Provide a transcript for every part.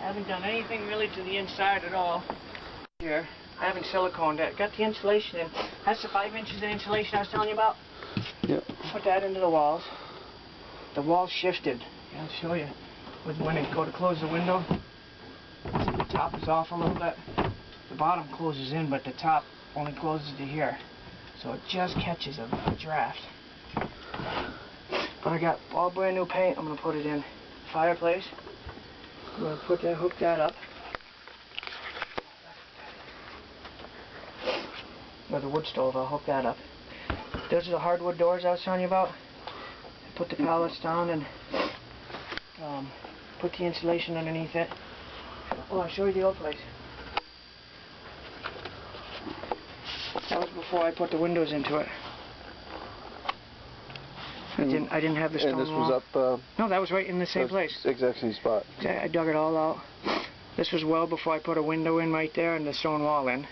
I haven't done anything really to the inside at all. Here, I haven't siliconed it. Got the insulation in. That's the 5 inches of insulation I was telling you about. Yep. Put that into the walls. The walls shifted. Yeah, I'll show you. With when I go to close the window, the top is off a little bit. The bottom closes in, but the top only closes to here. So it just catches a draft. But I got all brand new paint. I'm going to put it in fireplace. I'm going to hook that up. With a wood stove, I'll hook that up. Those are the hardwood doors I was telling you about. I put the pallets down and put the insulation underneath it. Oh, I'll show you the old place. That was before I put the windows into it. I didn't have the stone wall. And this was up... no, that was right in the same place. Exact same spot. I dug it all out. This was well before I put a window in right there and the stone wall in.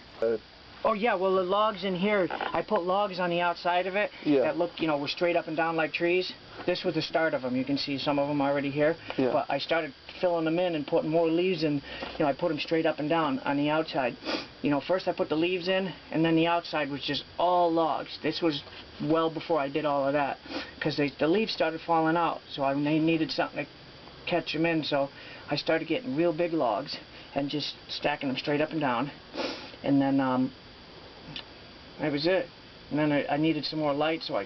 Oh yeah, well the logs in here, I put logs on the outside of it that look, you know, were straight up and down like trees. This was the start of them. You can see some of them already here. Yeah. But I started filling them in and putting more leaves in. You know, I put them straight up and down on the outside. You know, first I put the leaves in, and then the outside was just all logs. This was well before I did all of that, because the leaves started falling out, so I needed something to catch them in. So I started getting real big logs and just stacking them straight up and down. And then that was it. And then I needed some more light, so I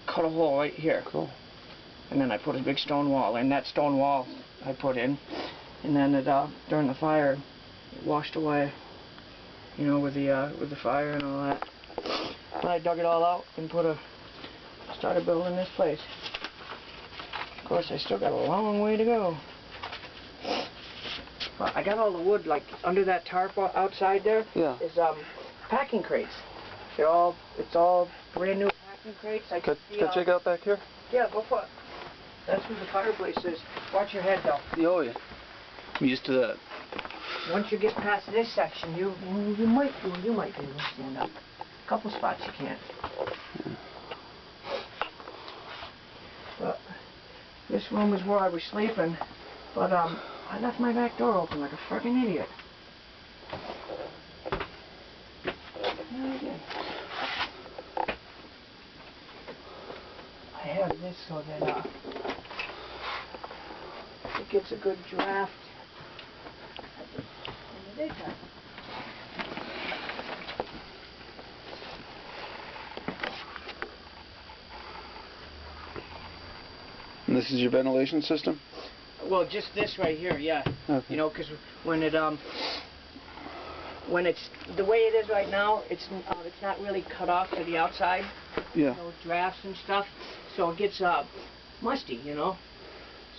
cut a hole right here. Cool. And then I put a big stone wall in. That stone wall I put in. And then during the fire, it washed away, you know, with the fire and all that. Then I dug it all out and started building this place. Of course, I still got a long way to go. But I got all the wood, like under that tarp outside there. Yeah. Is packing crates. It's all brand new packing crates. Can I check out back here? Yeah, go for it. That's where the fireplace is. Watch your head though. Oh yeah. I'm used to that. Once you get past this section, you might be able to stand up. A couple spots you can't. But this room is where I was sleeping, but I left my back door open like a freaking idiot. I have this so that it gets a good draft in the daytime. And this is your ventilation system? Well, just this right here, yeah. Okay. You know, because when it's the way it is right now, it's not really cut off to the outside. Yeah. No drafts and stuff, so it gets musty, you know.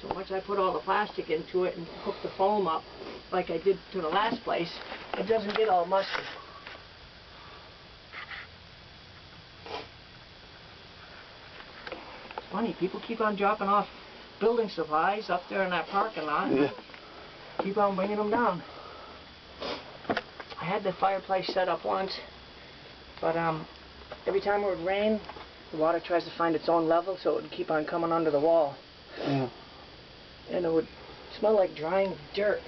So once I put all the plastic into it and hook the foam up, like I did to the last place, it doesn't get all musty. It's funny, people keep on dropping off building supplies up there in that parking lot. Yeah. Keep on bringing them down. I had the fireplace set up once, but every time it would rain, the water tries to find its own level, so it would keep on coming under the wall. Yeah. And it would smell like drying dirt.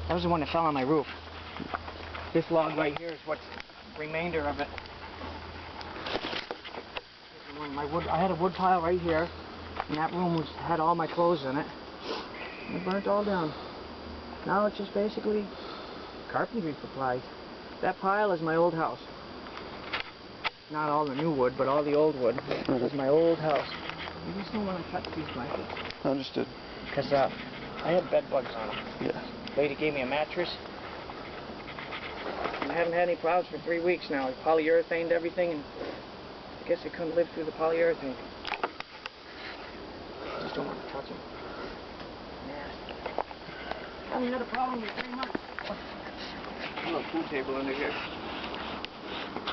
That was the one that fell on my roof. This log right here is what's the remainder of it. I had a wood pile right here, and that room had all my clothes in it. And it burnt all down. Now it's just basically carpentry supplies. That pile is my old house. Not all the new wood, but all the old wood. This is my old house. You just don't want to touch these blankets. Understood. Because I had bed bugs on them. Yeah. Lady gave me a mattress. And I haven't had any problems for 3 weeks now. I polyurethaned everything, and I guess I couldn't live through the polyurethane. I just don't want to touch them. Nasty. I haven't had a problem in 3 months. A little pool table under here.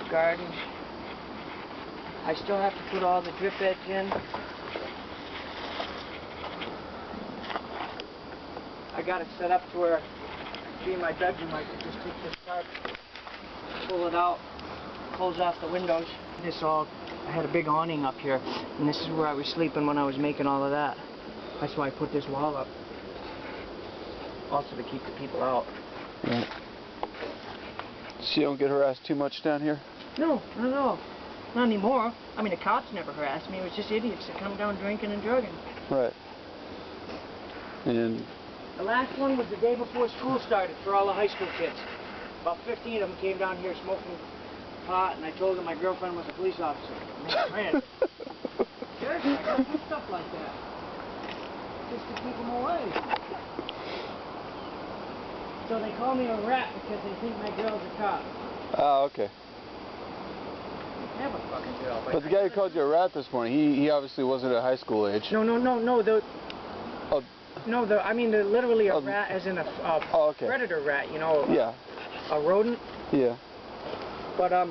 Garden. I still have to put all the drip edge in. I got it set up to where, being my bedroom, I could just take this tarp, pull it out, close off the windows. I had a big awning up here, and this is where I was sleeping when I was making all of that. That's why I put this wall up. Also to keep the people out. Right. So you don't get harassed too much down here? No, not at all. Not anymore. I mean, the cops never harassed me. It was just idiots that come down drinking and drugging. Right. And the last one was the day before school started for all the high school kids. About 15 of them came down here smoking pot, and I told them my girlfriend was a police officer. And they ran. Seriously, I gotta do stuff like that. Just to keep them away. So they call me a rat because they think my girl's a cop. oh, okay. I have a fucking girl. But the guy who called you a rat this morning, he obviously wasn't at high school age. No. I mean, they're literally a rat as in a okay. predator rat, you know. Yeah. A rodent. Yeah. But, I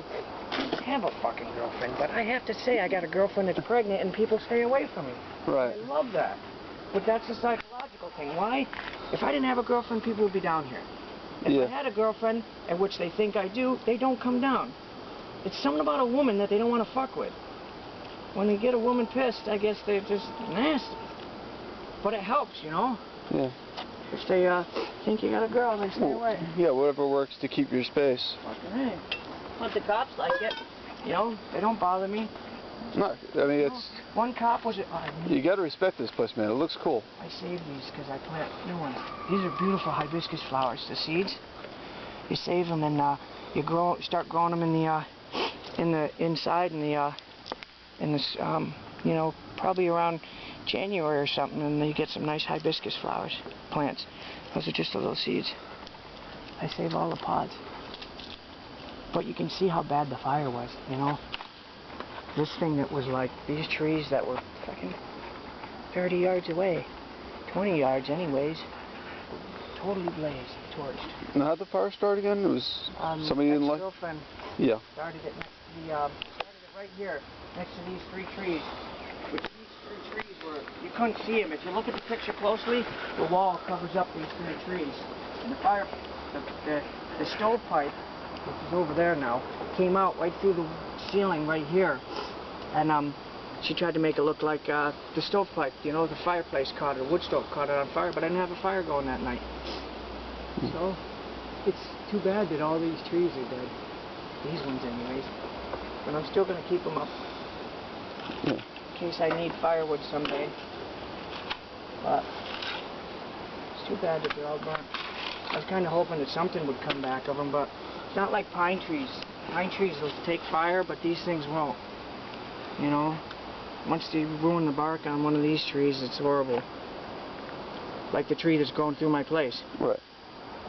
have a fucking girlfriend, but I have to say I got a girlfriend that's pregnant and people stay away from me. Right. I love that. But that's a psychological thing. Why? If I didn't have a girlfriend, people would be down here. If I had a girlfriend, and which they think I do, they don't come down. It's something about a woman that they don't want to fuck with. When they get a woman pissed, I guess they're just nasty. But it helps, you know? Yeah. If they think you got a girl, they stay away. Yeah, whatever works to keep your space. Fucking hey. But the cops like it. You know, they don't bother me. No, I mean, it's... One cop was... you gotta respect this place, man. It looks cool. I saved these because I plant new ones. These are beautiful hibiscus flowers. The seeds, you save them and you start growing them in the inside in this you know, probably around January or something, and then you get some nice hibiscus flowers, plants. Those are just the little seeds. I save all the pods. But you can see how bad the fire was, you know? This thing that was like, these trees that were fucking 30 yards away, 20 yards anyways, totally blazed, torched. And how'd the fire start again? It was somebody didn't like... girlfriend started it next to started it right here, next to these 3 trees. Which these 3 trees were, you couldn't see them. If you look at the picture closely, the wall covers up these 3 trees. And the fire, the stovepipe, which is over there now, came out right through the ceiling right here. And she tried to make it look like the stovepipe, you know, the fireplace caught it, the wood stove caught it on fire, but I didn't have a fire going that night. So, it's too bad that all these trees are dead. These ones anyways. But I'm still going to keep them up. Yeah. In case I need firewood someday. But it's too bad that they're all burnt. I was kind of hoping that something would come back of them, but it's not like pine trees. Pine trees will take fire, but these things won't. You know, once they ruin the bark on one of these trees, it's horrible. Like the tree that's growing through my place. Right.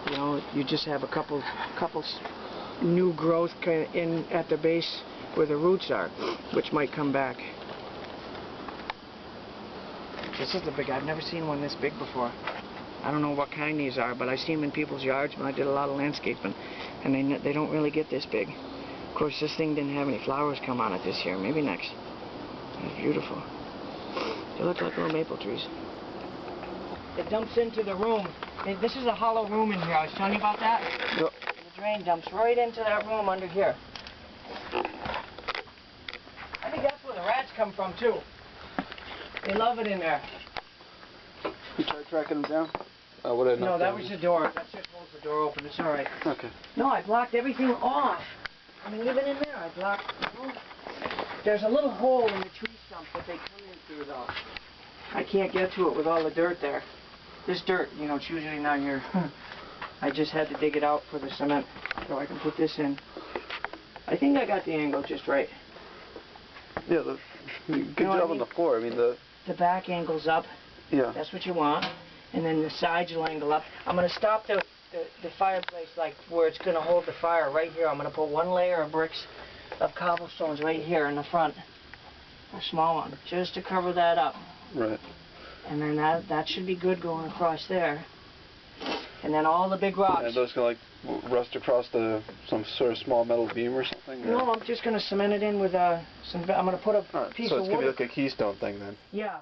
You know, you just have a couple new growth in at the base where the roots are, which might come back. This is the big, I've never seen one this big before. I don't know what kind these are, but I see them in people's yards when I did a lot of landscaping, and they don't really get this big. Of course, this thing didn't have any flowers come on it this year. Maybe next. It's beautiful. They look like little maple trees. It dumps into the room. This is a hollow room in here. I was telling you about that? Yep. The drain dumps right into that room under here. I think that's where the rats come from, too. They love it in there. You tried tracking them down? No, that was the door. That just holds the door open. It's all right. Okay. No, I blocked everything off. I mean, even in there, I blocked, you know. There's a little hole in the tree stump that they come in through, though. I can't get to it with all the dirt there. This dirt, you know, it's usually not here. I just had to dig it out for the cement so I can put this in. I think I got the angle just right. Yeah, good job on the floor. I mean, the back angle's up. Yeah. That's what you want. And then the sides will angle up. I'm going to stop the fireplace like where it's going to hold the fire right here. I'm going to put 1 layer of bricks of cobblestones right here in the front. A small one, just to cover that up. Right. And then that should be good going across there. And then all the big rocks. And those going to like rust across some sort of small metal beam or something? Or? No, I'm just going to cement it in with I'm going to put a piece of wood. So it's going to be like a keystone thing then? Yeah.